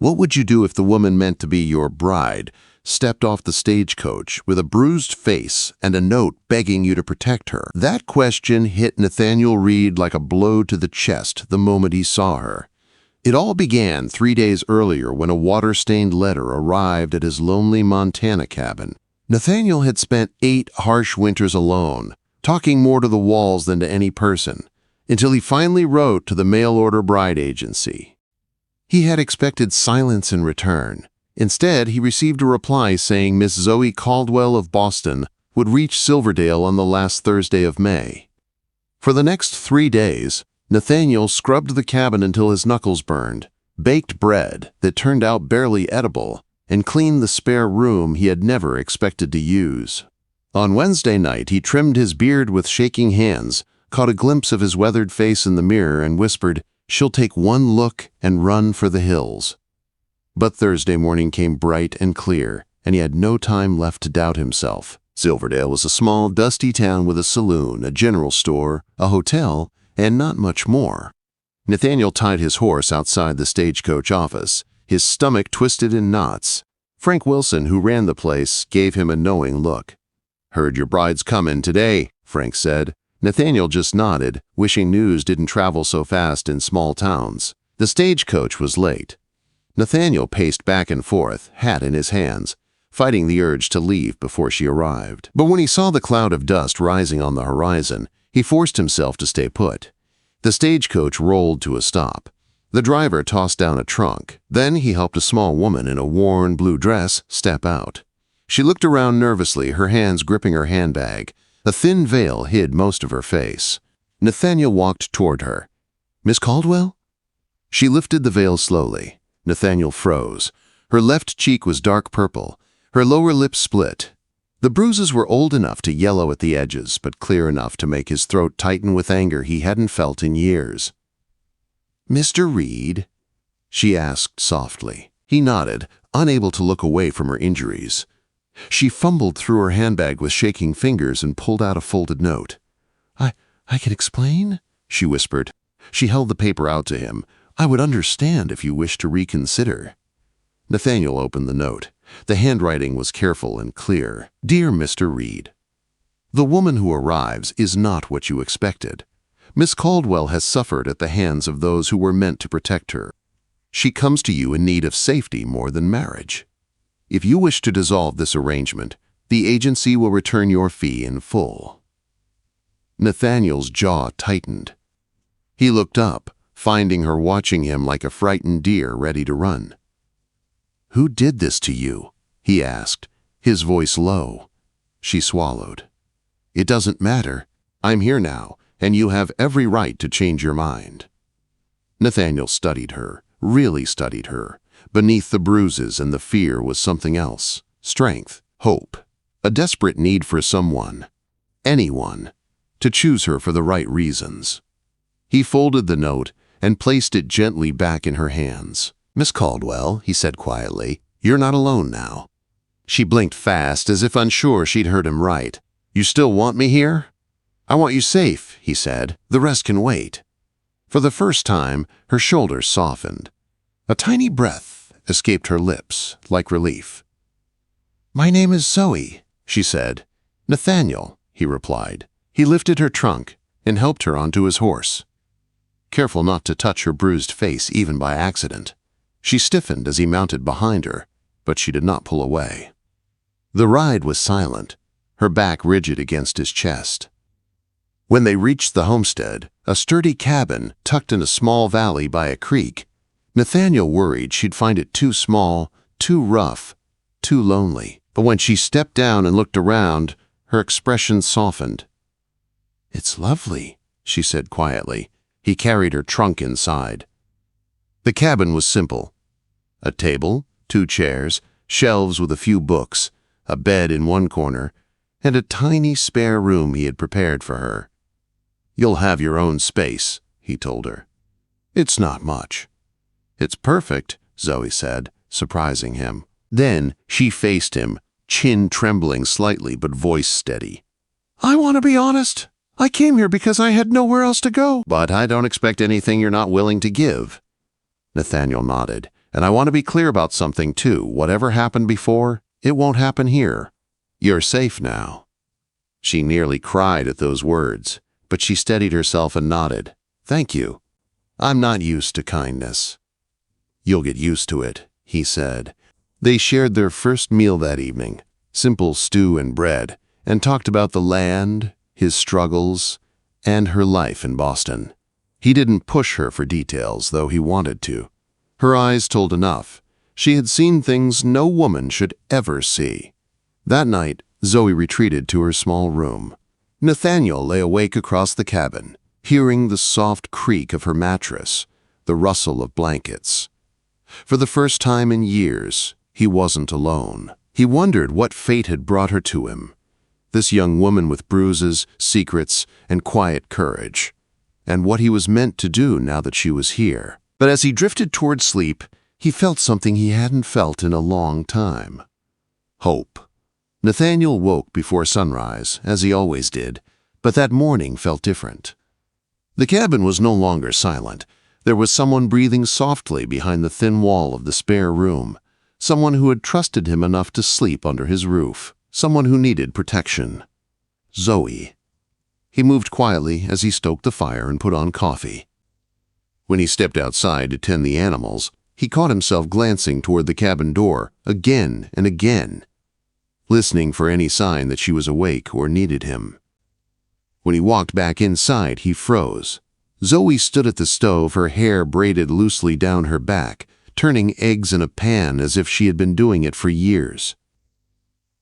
What would you do if the woman meant to be your bride stepped off the stagecoach with a bruised face and a note begging you to protect her? That question hit Nathaniel Reed like a blow to the chest the moment he saw her. It all began 3 days earlier when a water-stained letter arrived at his lonely Montana cabin. Nathaniel had spent 8 harsh winters alone, talking more to the walls than to any person, until he finally wrote to the mail-order bride agency. He had expected silence in return. Instead, he received a reply saying Miss Zoe Caldwell of Boston would reach Silverdale on the last Thursday of May. For the next 3 days, Nathaniel scrubbed the cabin until his knuckles burned, baked bread that turned out barely edible, and cleaned the spare room he had never expected to use. On Wednesday night, he trimmed his beard with shaking hands, caught a glimpse of his weathered face in the mirror, and whispered, "She'll take one look and run for the hills." But Thursday morning came bright and clear, and he had no time left to doubt himself. Silverdale was a small, dusty town with a saloon, a general store, a hotel, and not much more. Nathaniel tied his horse outside the stagecoach office, his stomach twisted in knots. Frank Wilson, who ran the place, gave him a knowing look. "Heard your bride's comin' today," Frank said. Nathaniel just nodded, wishing news didn't travel so fast in small towns. The stagecoach was late. Nathaniel paced back and forth, hat in his hands, fighting the urge to leave before she arrived. But when he saw the cloud of dust rising on the horizon, he forced himself to stay put. The stagecoach rolled to a stop. The driver tossed down a trunk. Then he helped a small woman in a worn blue dress step out. She looked around nervously, her hands gripping her handbag. A thin veil hid most of her face. Nathaniel walked toward her. "Miss Caldwell?" She lifted the veil slowly. Nathaniel froze. Her left cheek was dark purple. Her lower lip split. The bruises were old enough to yellow at the edges, but clear enough to make his throat tighten with anger he hadn't felt in years. "Mr. Reed?" she asked softly. He nodded, unable to look away from her injuries. She fumbled through her handbag with shaking fingers and pulled out a folded note. I can explain?" she whispered. She held the paper out to him. "I would understand if you wish to reconsider." Nathaniel opened the note. The handwriting was careful and clear. "Dear Mr. Reed, the woman who arrives is not what you expected. Miss Caldwell has suffered at the hands of those who were meant to protect her. She comes to you in need of safety more than marriage. If you wish to dissolve this arrangement, the agency will return your fee in full." Nathaniel's jaw tightened. He looked up, finding her watching him like a frightened deer ready to run. "Who did this to you?" he asked, his voice low. She swallowed. "It doesn't matter. I'm here now, and you have every right to change your mind." Nathaniel studied her, really studied her. Beneath the bruises and the fear was something else. Strength, hope, a desperate need for someone, anyone, to choose her for the right reasons. He folded the note and placed it gently back in her hands. "Miss Caldwell," he said quietly, "you're not alone now." She blinked fast, as if unsure she'd heard him right. "You still want me here?" "I want you safe," he said. "The rest can wait." For the first time, her shoulders softened. A tiny breath escaped her lips, like relief. "My name is Zoe," she said. "Nathaniel," he replied. He lifted her trunk and helped her onto his horse, careful not to touch her bruised face even by accident. She stiffened as he mounted behind her, but she did not pull away. The ride was silent, her back rigid against his chest. When they reached the homestead, a sturdy cabin tucked in a small valley by a creek, Nathaniel worried she'd find it too small, too rough, too lonely. But when she stepped down and looked around, her expression softened. "It's lovely," she said quietly. He carried her trunk inside. The cabin was simple. A table, 2 chairs, shelves with a few books, a bed in one corner, and a tiny spare room he had prepared for her. "You'll have your own space," he told her. "It's not much." "It's perfect," Zoe said, surprising him. Then she faced him, chin trembling slightly but voice steady. "I want to be honest. I came here because I had nowhere else to go." "But I don't expect anything you're not willing to give." Nathaniel nodded. And I want to be clear about something too. Whatever happened before, it won't happen here. You're safe now." She nearly cried at those words, but she steadied herself and nodded. "Thank you. I'm not used to kindness." "You'll get used to it," he said. They shared their first meal that evening, simple stew and bread, and talked about the land, his struggles, and her life in Boston. He didn't push her for details, though he wanted to. Her eyes told enough. She had seen things no woman should ever see. That night, Zoe retreated to her small room. Nathaniel lay awake across the cabin, hearing the soft creak of her mattress, the rustle of blankets. For the first time in years, he wasn't alone. He wondered what fate had brought her to him. This young woman with bruises, secrets, and quiet courage. And what he was meant to do now that she was here. But as he drifted toward sleep, he felt something he hadn't felt in a long time. Hope. Nathaniel woke before sunrise, as he always did, but that morning felt different. The cabin was no longer silent. There was someone breathing softly behind the thin wall of the spare room, someone who had trusted him enough to sleep under his roof, someone who needed protection. Zoe. He moved quietly as he stoked the fire and put on coffee. When he stepped outside to tend the animals, he caught himself glancing toward the cabin door again and again, listening for any sign that she was awake or needed him. When he walked back inside, he froze. Zoe stood at the stove, her hair braided loosely down her back, turning eggs in a pan as if she had been doing it for years.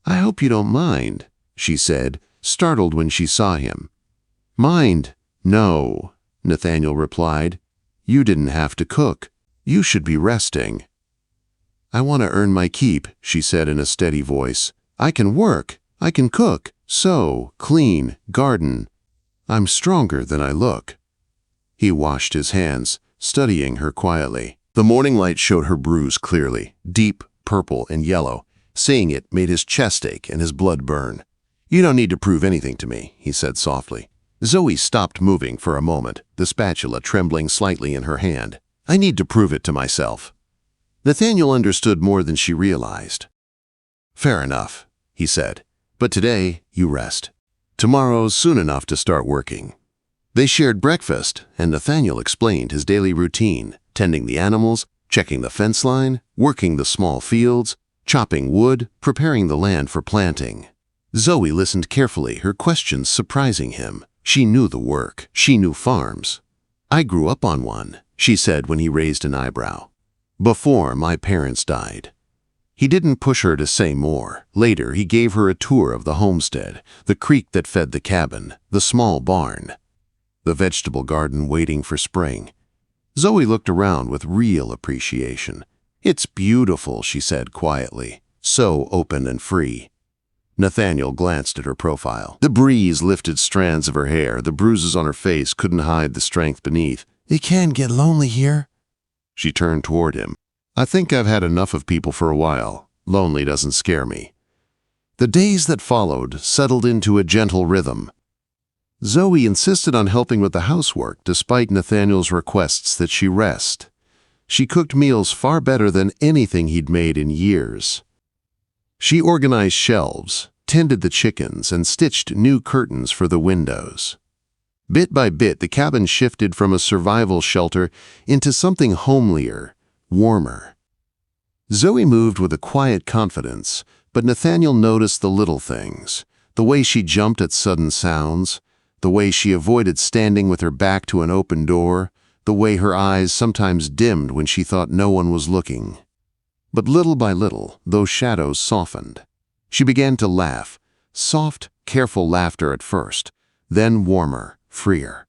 "I hope you don't mind," she said, startled when she saw him. "Mind? No," Nathaniel replied. "You didn't have to cook. You should be resting." "I want to earn my keep," she said in a steady voice. "I can work. I can cook, sew, clean, garden. I'm stronger than I look." He washed his hands, studying her quietly. The morning light showed her bruise clearly, deep, purple, and yellow. Seeing it made his chest ache and his blood burn. "You don't need to prove anything to me," he said softly. Zoe stopped moving for a moment, the spatula trembling slightly in her hand. "I need to prove it to myself." Nathaniel understood more than she realized. "Fair enough," he said. "But today, you rest. Tomorrow's soon enough to start working." They shared breakfast, and Nathaniel explained his daily routine, tending the animals, checking the fence line, working the small fields, chopping wood, preparing the land for planting. Zoe listened carefully, her questions surprising him. She knew the work. She knew farms. "I grew up on one," she said when he raised an eyebrow. "Before my parents died." He didn't push her to say more. Later, he gave her a tour of the homestead, the creek that fed the cabin, the small barn, the vegetable garden waiting for spring. Zoe looked around with real appreciation. "It's beautiful," she said quietly, "so open and free." Nathaniel glanced at her profile. The breeze lifted strands of her hair. The bruises on her face couldn't hide the strength beneath. "It can get lonely here." She turned toward him. "I think I've had enough of people for a while. Lonely doesn't scare me." The days that followed settled into a gentle rhythm. Zoe insisted on helping with the housework despite Nathaniel's requests that she rest. She cooked meals far better than anything he'd made in years. She organized shelves, tended the chickens, and stitched new curtains for the windows. Bit by bit, the cabin shifted from a survival shelter into something homelier, warmer. Zoe moved with a quiet confidence, but Nathaniel noticed the little things, the way she jumped at sudden sounds, the way she avoided standing with her back to an open door, the way her eyes sometimes dimmed when she thought no one was looking. But little by little, those shadows softened. She began to laugh, soft, careful laughter at first, then warmer, freer.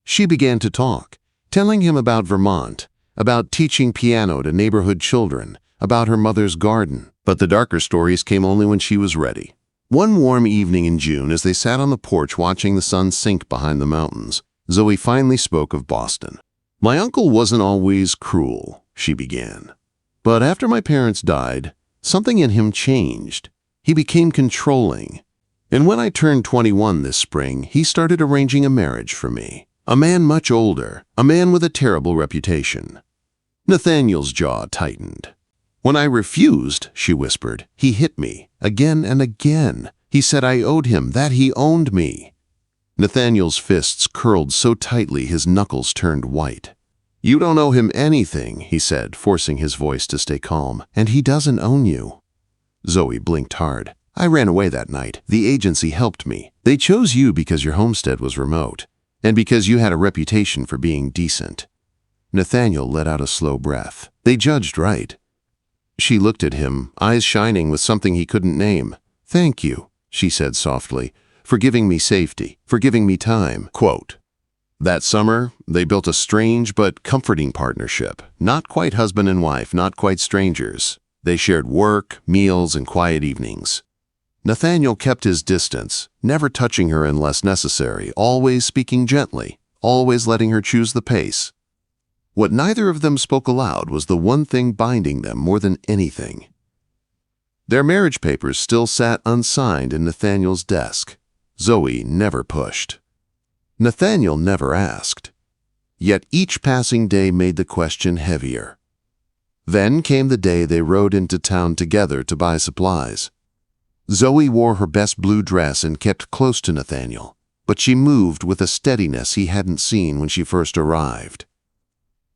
She began to talk, telling him about Vermont, about teaching piano to neighborhood children, about her mother's garden. But the darker stories came only when she was ready. One warm evening in June, as they sat on the porch watching the sun sink behind the mountains, Zoe finally spoke of Boston. "My uncle wasn't always cruel," she began. "But after my parents died, something in him changed. He became controlling. And when I turned 21 this spring, he started arranging a marriage for me. A man much older, a man with a terrible reputation." Nathaniel's jaw tightened. When I refused, she whispered, he hit me, again and again. He said I owed him, that he owned me. Nathaniel's fists curled so tightly his knuckles turned white. You don't owe him anything, he said, forcing his voice to stay calm, and he doesn't own you. Zoe blinked hard. I ran away that night. The agency helped me. They chose you because your homestead was remote, and because you had a reputation for being decent. Nathaniel let out a slow breath. They judged right. She looked at him, eyes shining with something he couldn't name. Thank you, she said softly, for giving me safety, for giving me time. Quote, that summer, they built a strange but comforting partnership. Not quite husband and wife, not quite strangers. They shared work, meals, and quiet evenings. Nathaniel kept his distance, never touching her unless necessary, always speaking gently, always letting her choose the pace. What neither of them spoke aloud was the one thing binding them more than anything. Their marriage papers still sat unsigned in Nathaniel's desk. Zoe never pushed. Nathaniel never asked. Yet each passing day made the question heavier. Then came the day they rode into town together to buy supplies. Zoe wore her best blue dress and kept close to Nathaniel, but she moved with a steadiness he hadn't seen when she first arrived.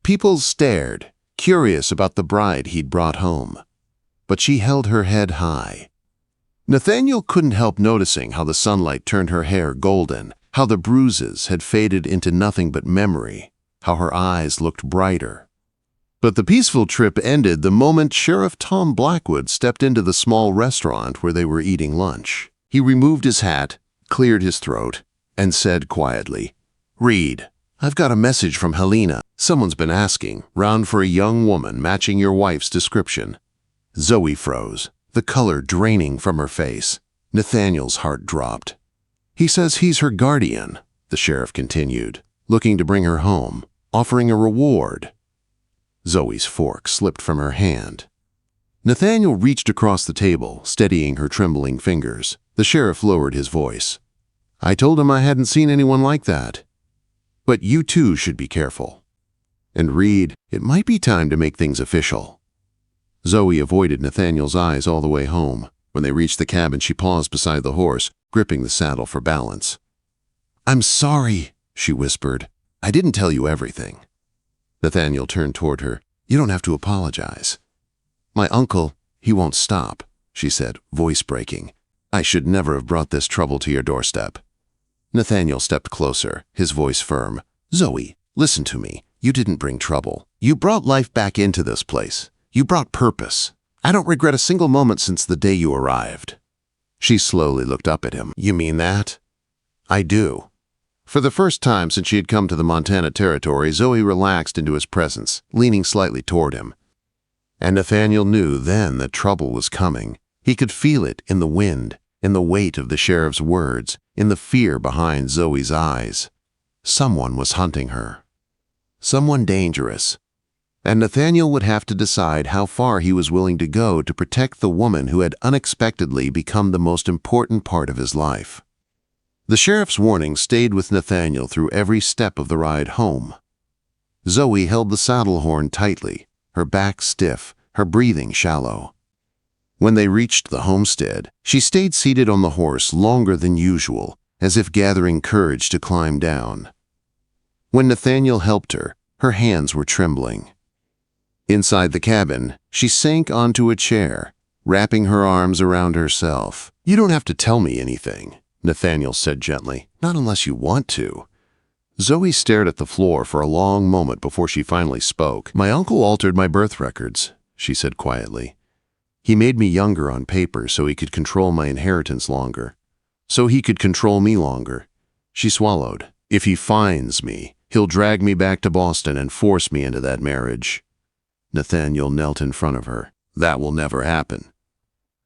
People stared, curious about the bride he'd brought home, but she held her head high. Nathaniel couldn't help noticing how the sunlight turned her hair golden, how the bruises had faded into nothing but memory, how her eyes looked brighter. But the peaceful trip ended the moment Sheriff Tom Blackwood stepped into the small restaurant where they were eating lunch. He removed his hat, cleared his throat, and said quietly, Reed, I've got a message from Helena. Someone's been asking, round for a young woman matching your wife's description. Zoe froze, the color draining from her face. Nathaniel's heart dropped. He says he's her guardian, the sheriff continued, looking to bring her home, offering a reward. Zoe's fork slipped from her hand. Nathaniel reached across the table, steadying her trembling fingers. The sheriff lowered his voice. I told him I hadn't seen anyone like that. But you too should be careful. And Reed, it might be time to make things official. Zoe avoided Nathaniel's eyes all the way home. When they reached the cabin, she paused beside the horse, gripping the saddle for balance. I'm sorry, she whispered. I didn't tell you everything. Nathaniel turned toward her. You don't have to apologize. My uncle, he won't stop, she said, voice breaking. I should never have brought this trouble to your doorstep. Nathaniel stepped closer, his voice firm. Zoe, listen to me. You didn't bring trouble. You brought life back into this place. You brought purpose. I don't regret a single moment since the day you arrived. She slowly looked up at him. You mean that? I do. For the first time since she had come to the Montana Territory, Zoe relaxed into his presence, leaning slightly toward him. And Nathaniel knew then that trouble was coming. He could feel it in the wind, in the weight of the sheriff's words, in the fear behind Zoe's eyes. Someone was hunting her. Someone dangerous. And Nathaniel would have to decide how far he was willing to go to protect the woman who had unexpectedly become the most important part of his life. The sheriff's warning stayed with Nathaniel through every step of the ride home. Zoe held the saddle horn tightly, her back stiff, her breathing shallow. When they reached the homestead, she stayed seated on the horse longer than usual, as if gathering courage to climb down. When Nathaniel helped her, her hands were trembling. Inside the cabin, she sank onto a chair, wrapping her arms around herself. You don't have to tell me anything, Nathaniel said gently. Not unless you want to. Zoe stared at the floor for a long moment before she finally spoke. My uncle altered my birth records, she said quietly. He made me younger on paper so he could control my inheritance longer. So he could control me longer. She swallowed. If he finds me, he'll drag me back to Boston and force me into that marriage. Nathaniel knelt in front of her. That will never happen.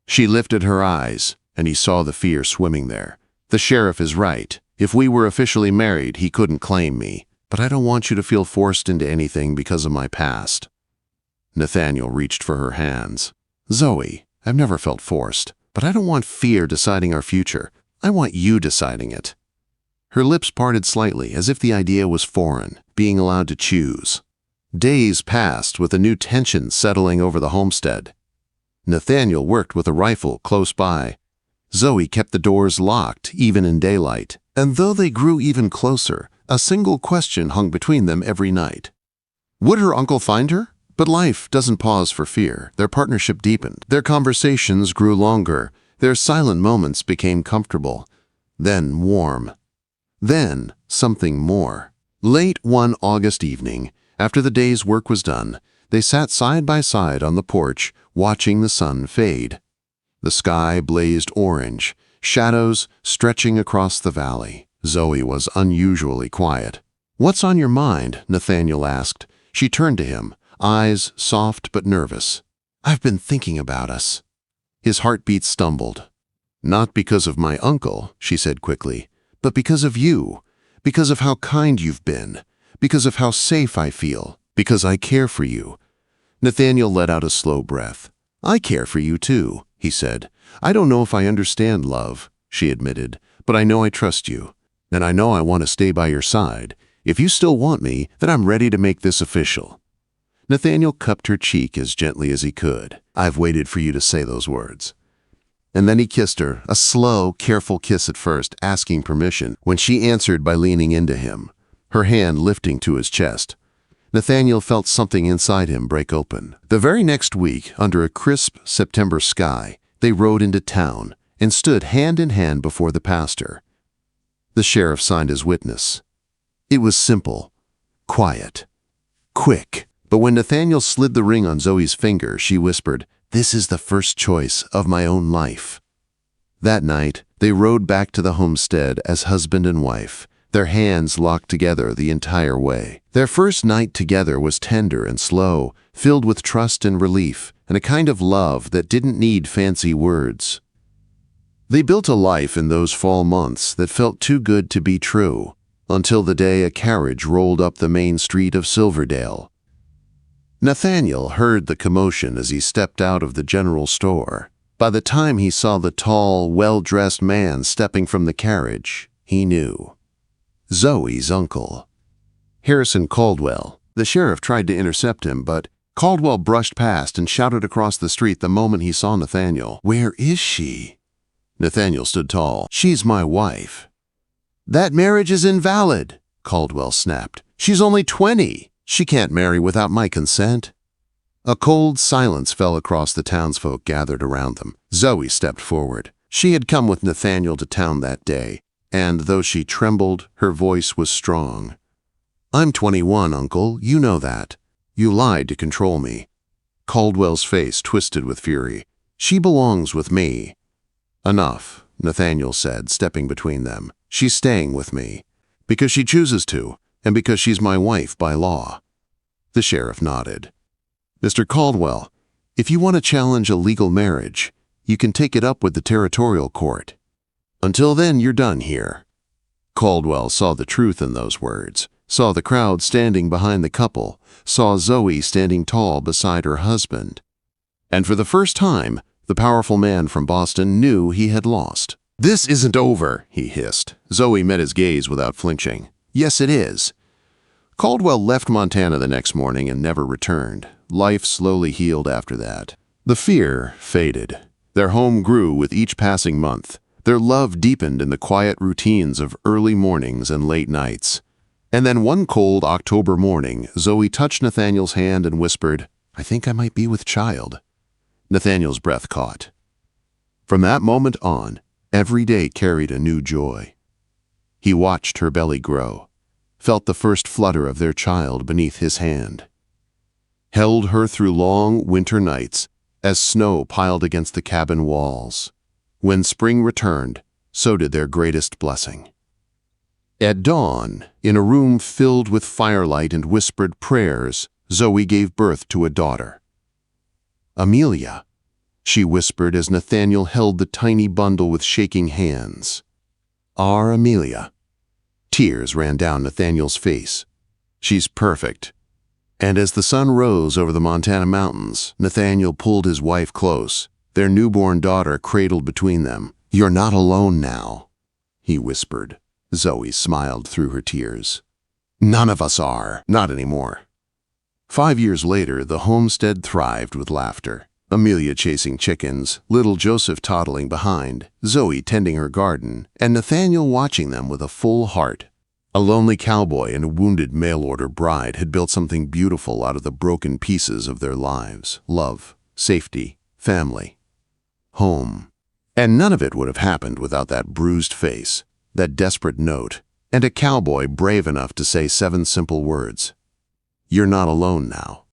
She lifted her eyes, and he saw the fear swimming there. The sheriff is right. If we were officially married, he couldn't claim me. But I don't want you to feel forced into anything because of my past. Nathaniel reached for her hands. Zoe, I've never felt forced, but I don't want fear deciding our future. I want you deciding it. Her lips parted slightly, as if the idea was foreign, being allowed to choose. Days passed with a new tension settling over the homestead. Nathaniel worked with a rifle close by. Zoe kept the doors locked, even in daylight. And though they grew even closer, a single question hung between them every night. Would her uncle find her? But life doesn't pause for fear. Their partnership deepened. Their conversations grew longer. Their silent moments became comfortable. Then warm. Then something more. Late one August evening, after the day's work was done, they sat side by side on the porch, watching the sun fade. The sky blazed orange, shadows stretching across the valley. Zoe was unusually quiet. "What's on your mind?" Nathaniel asked. She turned to him, eyes soft but nervous. "I've been thinking about us." His heartbeat stumbled. "Not because of my uncle," she said quickly, "but because of you, because of how kind you've been, because of how safe I feel, because I care for you." Nathaniel let out a slow breath. "I care for you too," he said. "I don't know if I understand love," she admitted, "but I know I trust you. And I know I want to stay by your side. If you still want me, then I'm ready to make this official." Nathaniel cupped her cheek as gently as he could. "I've waited for you to say those words." And then he kissed her, a slow, careful kiss at first, asking permission, when she answered by leaning into him, her hand lifting to his chest. Nathaniel felt something inside him break open. The very next week, under a crisp September sky, they rode into town and stood hand in hand before the pastor. The sheriff signed as witness. It was simple, quiet, quick. But when Nathaniel slid the ring on Zoe's finger, she whispered, "This is the first choice of my own life." That night, they rode back to the homestead as husband and wife, their hands locked together the entire way. Their first night together was tender and slow, filled with trust and relief, and a kind of love that didn't need fancy words. They built a life in those fall months that felt too good to be true, until the day a carriage rolled up the main street of Silverdale. Nathaniel heard the commotion as he stepped out of the general store. By the time he saw the tall, well-dressed man stepping from the carriage, he knew. Zoe's uncle. Harrison Caldwell. The sheriff tried to intercept him, but Caldwell brushed past and shouted across the street the moment he saw Nathaniel. "Where is she?" Nathaniel stood tall. "She's my wife." "That marriage is invalid," Caldwell snapped. "She's only 20. She can't marry without my consent." A cold silence fell across the townsfolk gathered around them. Zoe stepped forward. She had come with Nathaniel to town that day, and though she trembled, her voice was strong. "I'm 21, Uncle. You know that. You lied to control me." Caldwell's face twisted with fury. "She belongs with me." "Enough," Nathaniel said, stepping between them. "She's staying with me. Because she chooses to, and because she's my wife by law." The sheriff nodded. "Mr. Caldwell, if you want to challenge a legal marriage, you can take it up with the territorial court. Until then, you're done here." Caldwell saw the truth in those words, saw the crowd standing behind the couple, saw Zoe standing tall beside her husband. And for the first time, the powerful man from Boston knew he had lost. "This isn't over," he hissed. Zoe met his gaze without flinching. "Yes, it is." Caldwell left Montana the next morning and never returned. Life slowly healed after that. The fear faded. Their home grew with each passing month. Their love deepened in the quiet routines of early mornings and late nights. And then one cold October morning, Zoe touched Nathaniel's hand and whispered, "I think I might be with child." Nathaniel's breath caught. From that moment on, every day carried a new joy. He watched her belly grow, felt the first flutter of their child beneath his hand, held her through long winter nights as snow piled against the cabin walls. When spring returned, so did their greatest blessing. At dawn, in a room filled with firelight and whispered prayers, Zoe gave birth to a daughter. "Amelia," she whispered as Nathaniel held the tiny bundle with shaking hands. "Our Amelia." Tears ran down Nathaniel's face. "She's perfect." And as the sun rose over the Montana mountains, Nathaniel pulled his wife close, their newborn daughter cradled between them. "You're not alone now," he whispered. Zoe smiled through her tears. "None of us are, not anymore." 5 years later, the homestead thrived with laughter. Amelia chasing chickens, little Joseph toddling behind, Zoe tending her garden, and Nathaniel watching them with a full heart. A lonely cowboy and a wounded mail-order bride had built something beautiful out of the broken pieces of their lives: love, safety, family, home. And none of it would have happened without that bruised face, that desperate note, and a cowboy brave enough to say 7 simple words. You're not alone now.